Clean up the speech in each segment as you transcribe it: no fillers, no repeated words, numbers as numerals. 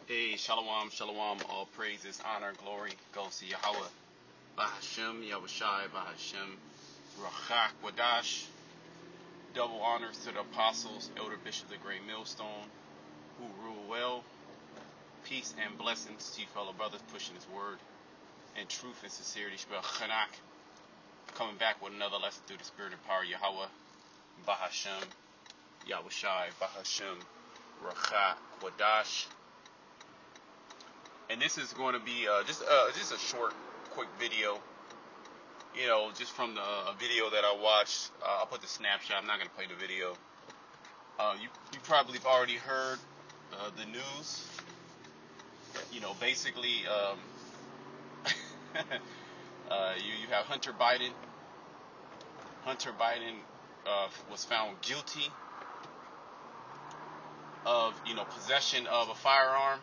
Hey, shalom, shalom, all praises, honor, glory goes to Yahweh, Bahashem, Yahushai, Bahashem, Rachak, Wadash. Double honors to the apostles, elder bishop of the great millstone, who rule well. Peace and blessings to you fellow brothers pushing his word and truth and sincerity. Shebel Chanak, coming back with another lesson through the spirit and power of Yahweh, Bahashem, Yahushai, Bahashem, Rachak, Wadash. And this is going to be just a short, quick video. You know, just from the video that I watched. I'll put the snapshot. I'm not going to play the video. You probably have already heard the news. You know, basically, you have Hunter Biden. Hunter Biden was found guilty of, possession of a firearm.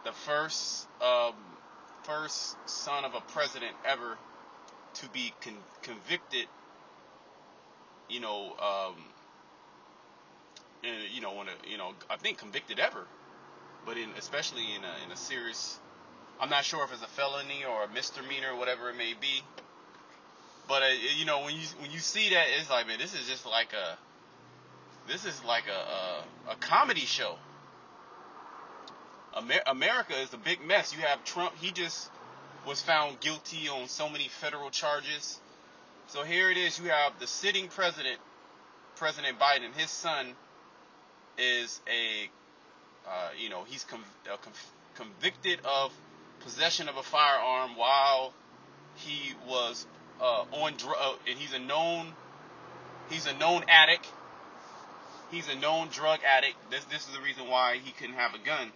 The first son of a president ever to be convicted, I think convicted ever, but especially in a serious, I'm not sure if it's a felony or a misdemeanor, whatever it may be. But when you see that, it's like, man, this is like a comedy show. America is a big mess. You have Trump. He just was found guilty on so many federal charges. So here it is. You have the sitting president, President Biden. His son is he's convicted of possession of a firearm while he was on drug, and he's a known addict. He's a known drug addict. This is the reason why he couldn't have a gun.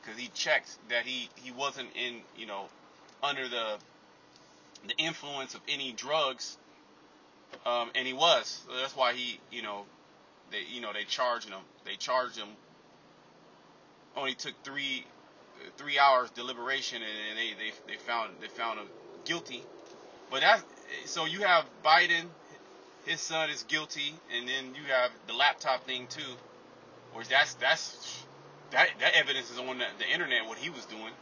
Because he checked that he wasn't in, under the influence of any drugs, and he was. So that's why he, they charged him. They charged him. Only took three hours deliberation, and they found him guilty. But so you have Biden, his son is guilty, and then you have the laptop thing too, which that evidence is on the internet, what he was doing.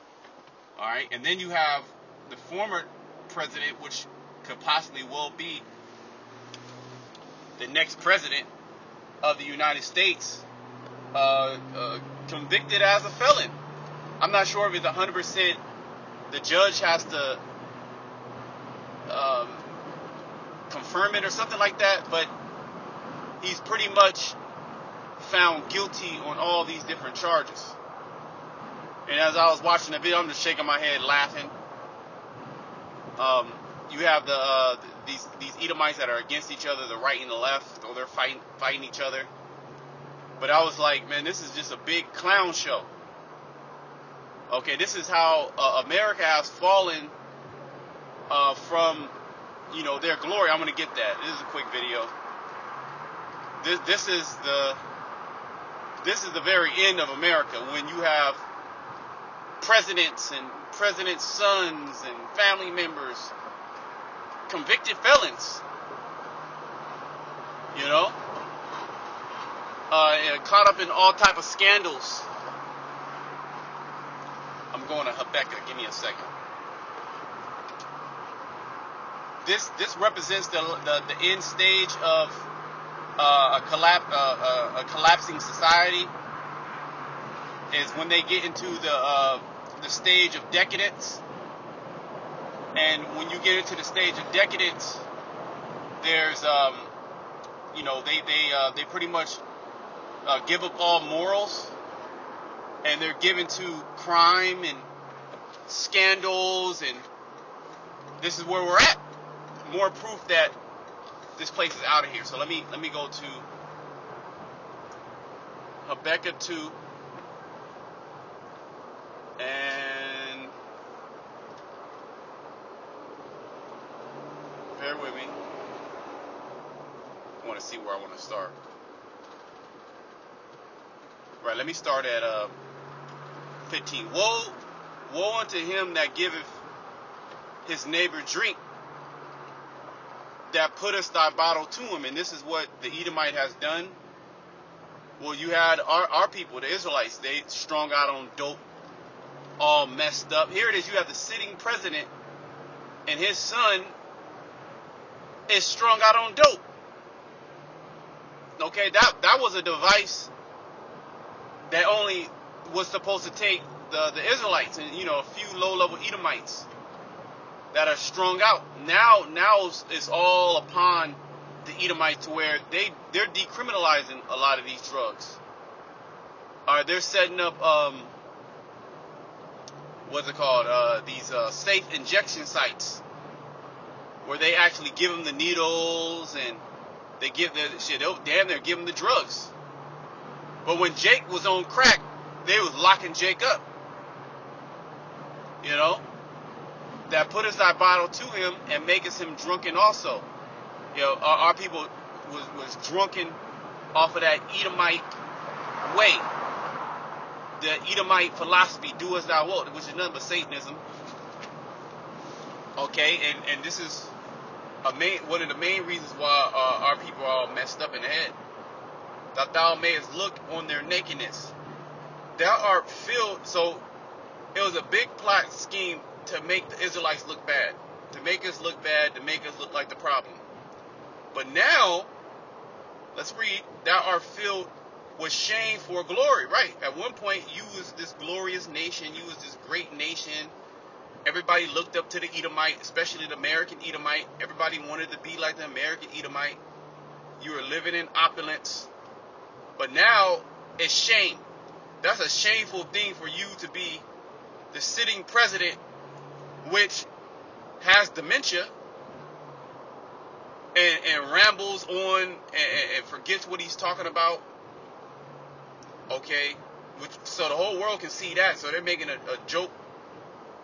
All right. And then you have the former president, which could possibly well be the next president of the United States, convicted as a felon. I'm not sure if it's 100%. The judge has to confirm it or something like that, but he's pretty much found guilty on all these different charges. And as I was watching the video, I'm just shaking my head laughing. You have these Edomites that are against each other, the right and the left, or they're fighting each other. But I was like, man, this is just a big clown show. Okay, this is how America has fallen from, their glory. I'm going to get that. This is a quick video. This is the very end of America, when you have presidents and presidents' sons and family members, convicted felons, caught up in all type of scandals. I'm going to Habakkuk. Give me a second. This represents the end stage of a collapsing society, is when they get into the stage of decadence. And when you get into the stage of decadence, there's they pretty much give up all morals, and they're given to crime and scandals, and this is where we're at. More proof that this place is out of here. So let me go to Habakkuk 2, and bear with me. I want to see where I want to start. Right, let me start at 15. Woe unto him that giveth his neighbor drink, that putteth thy bottle to him. And this is what the Edomite has done. Well, you had our people, the Israelites, they strung out on dope, all messed up. Here it is, you have the sitting president and his son is strung out on dope. Okay, that was a device that only was supposed to take the Israelites and, you know, a few low-level Edomites that are strung out. Now it's all upon the Edomites, to where they're decriminalizing a lot of these drugs. They're setting up what's it called? These safe injection sites where they actually give them the needles and they give the shit. They're giving the drugs. But when Jake was on crack, they was locking Jake up. You know, that put us that bottle to him and makes him drunken also. You know, our people was drunken off of that Edomite way, the Edomite philosophy, do as thou wilt, which is nothing but Satanism. Okay, and this is one of the main reasons why our people are all messed up in the head. That thou mayest look on their nakedness. Thou art filled. So it was a big plot scheme to make the Israelites look bad, to make us look bad, to make us look like the problem. But now, let's read. Thou art filled with shame for glory. Right. At one point, you was this glorious nation. You was this great nation. Everybody looked up to the Edomite, especially the American Edomite. Everybody wanted to be like the American Edomite. You were living in opulence. But now, it's shame. That's a shameful thing for you to be the sitting president, which has dementia and rambles on and forgets what he's talking about. Okay, so the whole world can see that. So they're making a joke,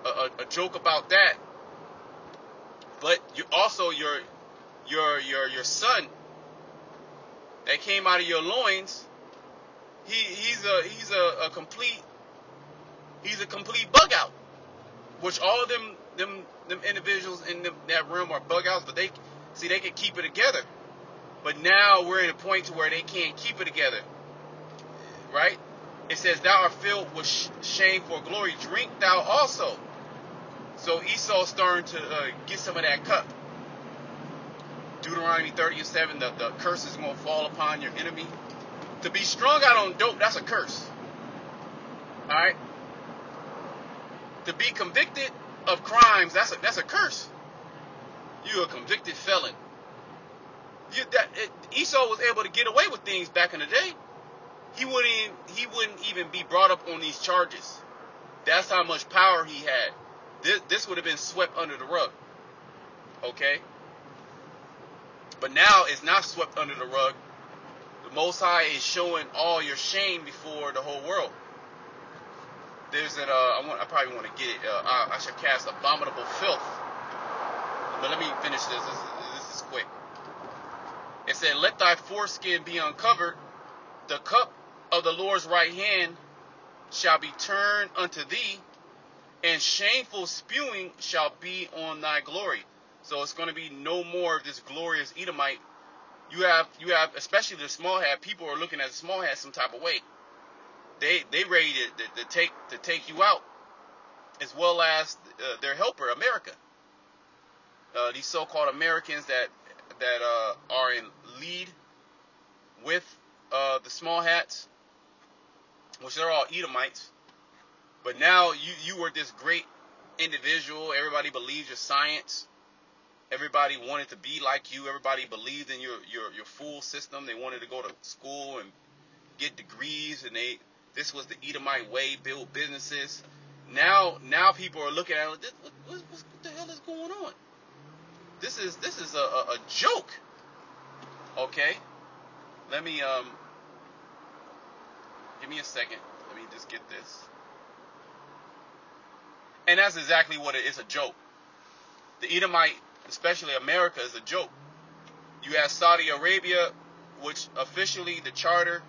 a joke about that. But you also your son that came out of your loins, he's a complete bug out. Which all of them individuals in that realm are bug outs, but they can keep it together. But now we're at a point to where they can't keep it together. Right? It says, thou art filled with shame for glory. Drink thou also. So Esau's starting to get some of that cup. Deuteronomy 30:7, the curse is going to fall upon your enemy. To be strung out on dope, that's a curse. Alright? To be convicted of crimes, that's a curse. You're a convicted felon. Esau was able to get away with things back in the day. He wouldn't even be brought up on these charges. That's how much power he had. This would have been swept under the rug. Okay? But now it's not swept under the rug. The Most High is showing all your shame before the whole world. There's I probably want to get it. I should cast abominable filth. But let me finish this. This is quick. It said, let thy foreskin be uncovered. The cup of the Lord's right hand shall be turned unto thee, and shameful spewing shall be on thy glory. So it's going to be no more of this glorious Edomite. You have, especially the small hat. People are looking at the small hat some type of way. They ready to take you out, as well as their helper, America. These so-called Americans that are in lead with the small hats, which they're all Edomites. But now you were this great individual. Everybody believes your science. Everybody wanted to be like you. Everybody believed in your full system. They wanted to go to school and get degrees, and this was the Edomite way, build businesses. Now people are looking at it. What the hell is going on? This is a joke. Okay, let me give me a second. Let me just get this. And that's exactly what it is, a joke. The Edomite, especially America, is a joke. You have Saudi Arabia, which officially the charter,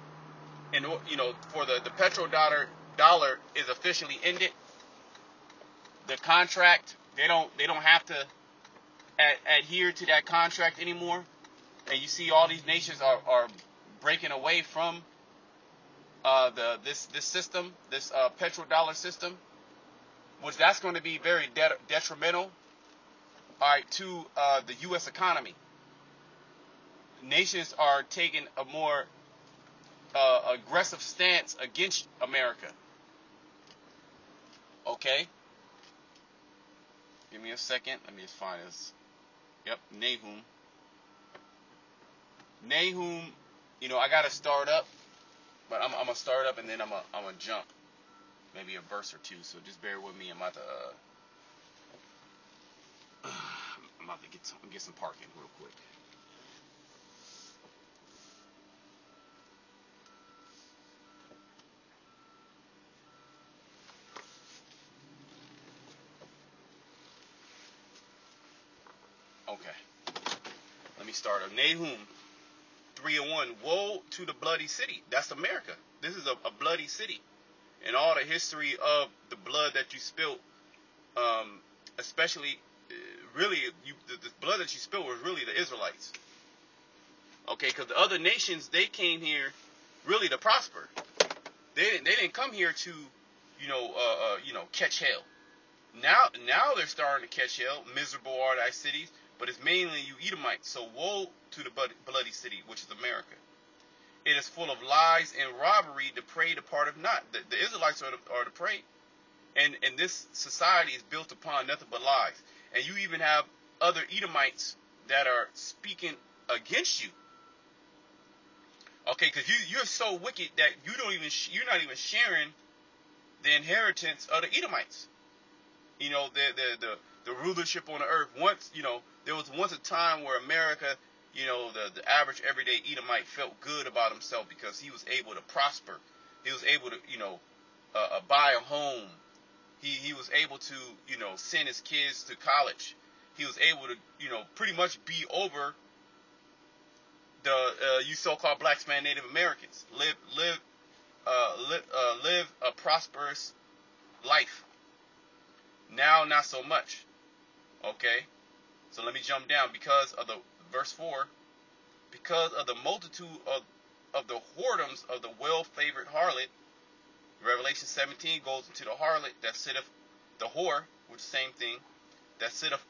and for the petrodollar is officially ended. The contract, they don't have to adhere to that contract anymore. And you see all these nations are breaking away from this system, this petrodollar system, which that's going to be very detrimental, all right, to the U.S. economy. Nations are taking a more aggressive stance against America. Okay, give me a second. Let me just find this. Yep, Nahum. Nahum. You know, I gotta start up, but I'm gonna start up and then I'm gonna jump maybe a verse or two. So just bear with me. I'm about to get some parking real quick. Okay, let me start up. Nahum 3:1. Woe to the bloody city. That's America. This is a bloody city. And all the history of the blood that you spilled, especially, really, the blood that you spilled was really the Israelites. Okay, because the other nations, they came here really to prosper. They didn't come here to, catch hell. Now they're starting to catch hell. Miserable are thy cities, but it's mainly you Edomites. So woe to the bloody city, which is America. It is full of lies and robbery. The prey departeth not. The Israelites are the prey, and this society is built upon nothing but lies. And you even have other Edomites that are speaking against you. Okay, because you're so wicked that you're not even sharing the inheritance of the Edomites. You know, the rulership on the earth. Once, there was once a time where America, the average everyday Edomite felt good about himself because he was able to prosper. He was able to, buy a home. He was able to, send his kids to college. He was able to, pretty much be over the you so-called blacks, man, Native Americans. Live a prosperous life. Now, not so much. Okay, so let me jump down. Because of the verse 4, because of the multitude of the whoredoms of the well-favored harlot. Revelation 17 goes into the harlot that sitteth, the whore, which is the same thing, that sitteth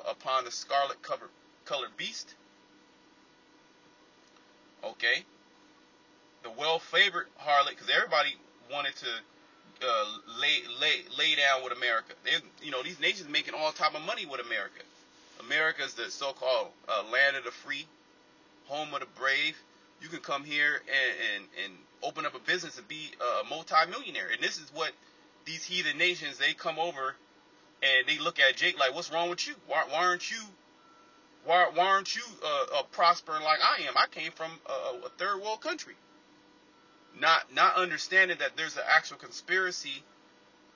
upon the scarlet colored beast. Okay, the well-favored harlot, because everybody wanted to lay down with America. These nations making all type of money with America. America is the so-called land of the free, home of the brave. You can come here and open up a business and be a multi-millionaire. And this is what these heathen nations, they come over and they look at Jake like, what's wrong with you? Why aren't you prospering like I am? I came from a third world country. Not understanding that there's an actual conspiracy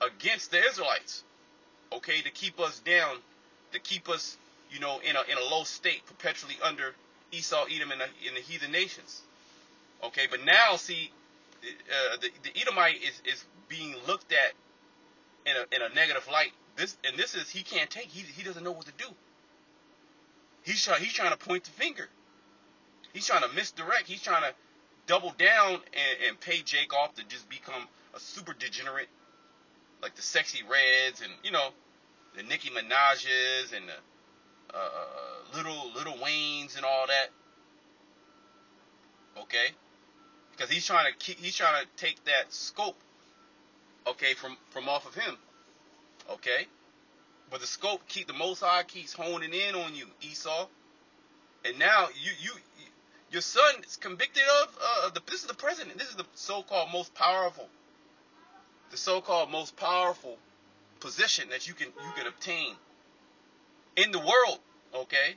against the Israelites, okay, to keep us down, to keep us, in a low state, perpetually under Esau, Edom, and the heathen nations. Okay, but now see, the Edomite is being looked at in a negative light. This is he can't take. He doesn't know what to do. He's trying to point the finger. He's trying to misdirect. He's trying to double down and pay Jake off to just become a super degenerate, like the Sexy Reds and the Nicki Minaj's and the Little Waynes and all that. Okay, because he's trying to take that scope, okay, from off of him. Okay, but the scope the Most High keeps honing in on you, Esau, and now your son is convicted of this is the president. This is the so-called most powerful position that you can obtain in the world. Okay,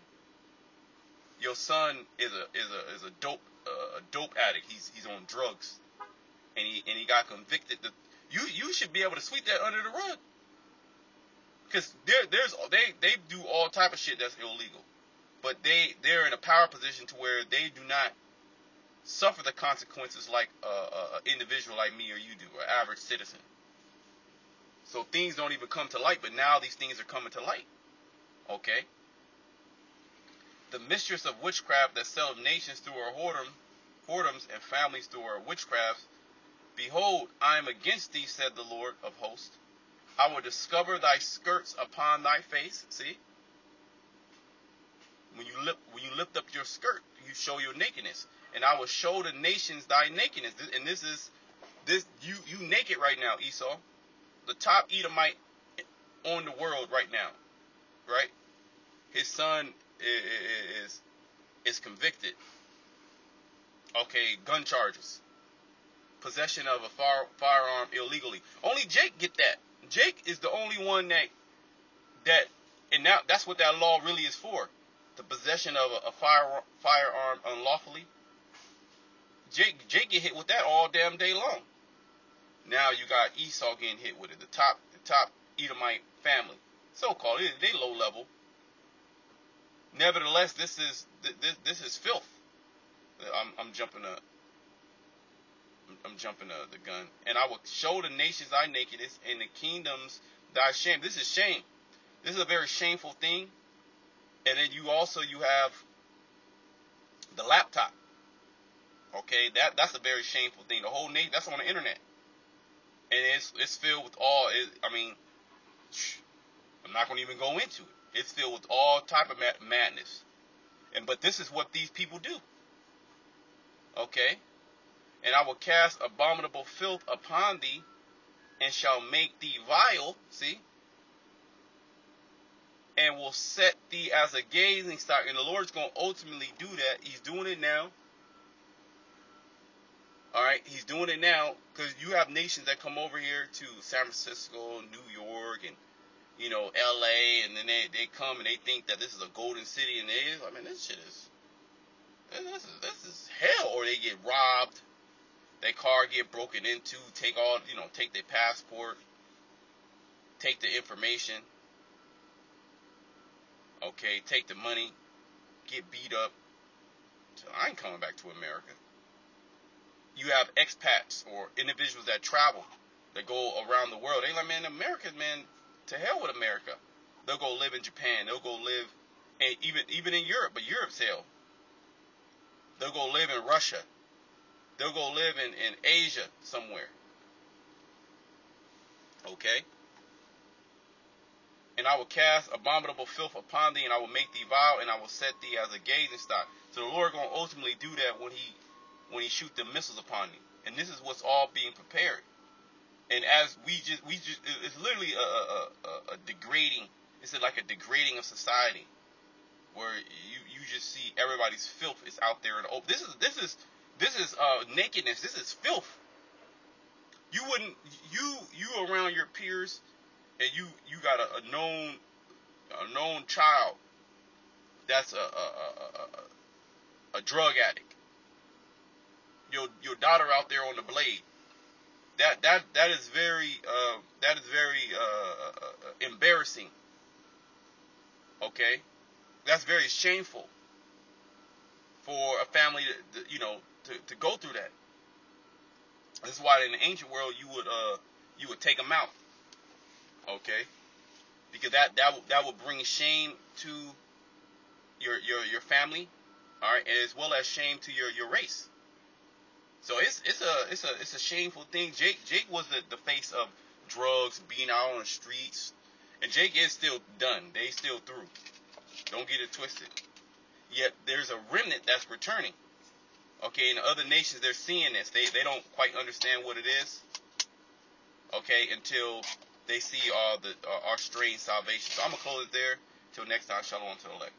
your son is a dope addict. He's on drugs, and he got convicted. You should be able to sweep that under the rug, because they do all type of shit that's illegal. But they're in a power position to where they do not suffer the consequences like an individual like me or you do, an average citizen. So things don't even come to light, but now these things are coming to light. Okay? The mistress of witchcraft that selleth nations through her whoredoms and families through her witchcrafts. Behold, I am against thee, said the Lord of hosts. I will discover thy skirts upon thy face. See? When you lift up your skirt, you show your nakedness. And I will show the nations thy nakedness. And this you naked right now, Esau. The top Edomite on the world right now. Right? His son is convicted. Okay, gun charges. Possession of a firearm illegally. Only Jake get that. Jake is the only one that and now that's what that law really is for. The possession of a firearm unlawfully. Jake get hit with that all damn day long. Now you got Esau getting hit with it. The top Edomite family, so-called. They low level. Nevertheless, this is filth. I'm jumping the gun. And I will show the nations thy nakedness, and the kingdoms thy shame. This is shame. This is a very shameful thing. And then you have the laptop. Okay, that's a very shameful thing. The whole nation, that's on the internet, and it's filled with all. I'm not going to even go into it. It's filled with all type of madness. But this is what these people do. Okay, and I will cast abominable filth upon thee, and shall make thee vile. See. And will set thee as a gazing stock. And the Lord's going to ultimately do that. He's doing it now. Alright, he's doing it now. Because you have nations that come over here to San Francisco, New York, and, LA. And then they come and they think that this is a golden city. And it is. I mean, this is hell. Or they get robbed. Their car get broken into. Take their passport. Take the information. Okay, take the money, get beat up. So I ain't coming back to America. You have expats or individuals that travel, that go around the world. They like, man, America, man, to hell with America. They'll go live in Japan. They'll go live, and even in Europe, but Europe's hell. They'll go live in Russia. They'll go live in Asia somewhere. Okay? And I will cast abominable filth upon thee, and I will make thee vile, and I will set thee as a gazing stock. So the Lord going to ultimately do that when he shoot the missiles upon you. And this is what's all being prepared. And as we just it's literally a degrading. It's like a degrading of society, where you just see everybody's filth is out there in the open. This is nakedness. This is filth. You around your peers. And you got a known child that's a drug addict. Your daughter out there on the blade. That is very embarrassing. Okay, that's very shameful for a family to go through that. This is why in the ancient world you would take them out. Okay, because that will bring shame to your family, all right, as well as shame to your race. So it's a shameful thing. Jake was the face of drugs, being out on the streets, and Jake is still done. They still through. Don't get it twisted. Yet there's a remnant that's returning. Okay, and the other nations, they're seeing this. They don't quite understand what it is. Okay, until they see our strange salvation. So I'm going to close it there. Till next time, shalom to the elect.